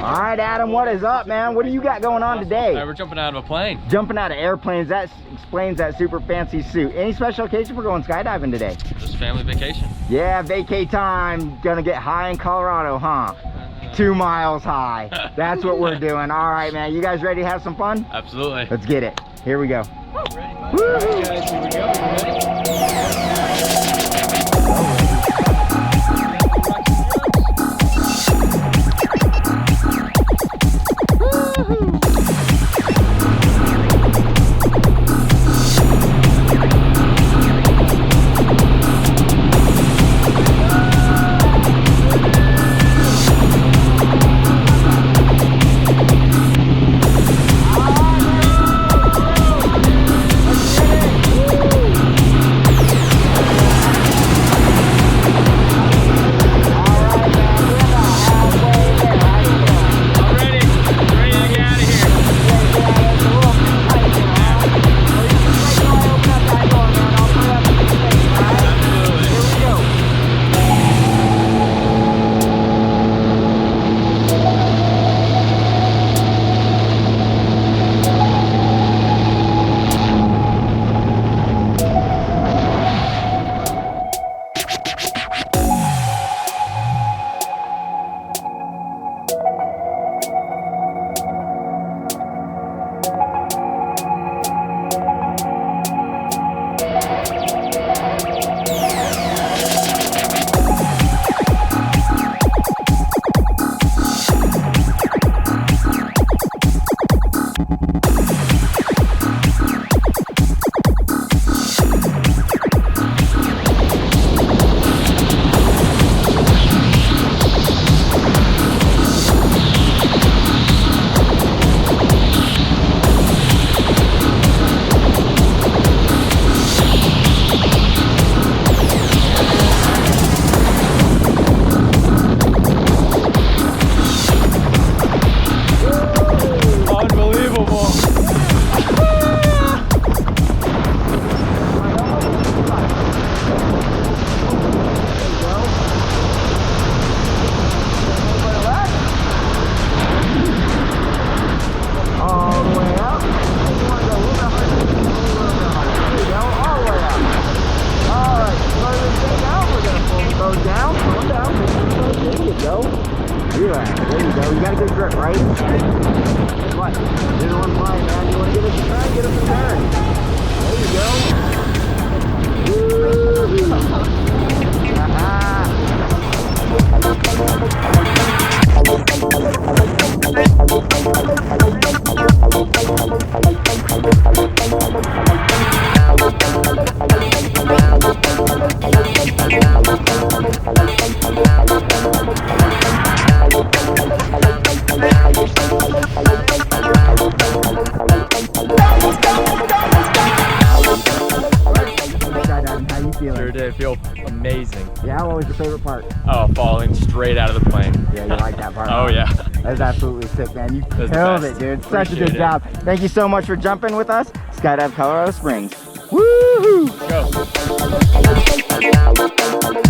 All right, Adam, what is up, man? What do you got going on today? We're jumping out of a plane. Jumping out of airplanes. That explains that super fancy suit. Any special occasion for going skydiving today? Just family vacation. Yeah, vacay time. Gonna get high in Colorado, huh? 2 miles high. That's what we're doing. All right, man. You guys ready to have some fun? Absolutely. Let's get it. Here we go. Ready, all right, guys, here we go. You ready? You got a good grip, right? What? You're the one flying, man. You want to get us a turn? Get us a turn. There you Sure did. Feel amazing. Yeah, what was your favorite part? Oh, falling straight out of the plane. Yeah, you like that part. Oh, yeah. That's absolutely sick, man. You That's killed it, dude. Such a good job. Thank you so much for jumping with us. Skydive Colorado Springs. Woohoo! Go.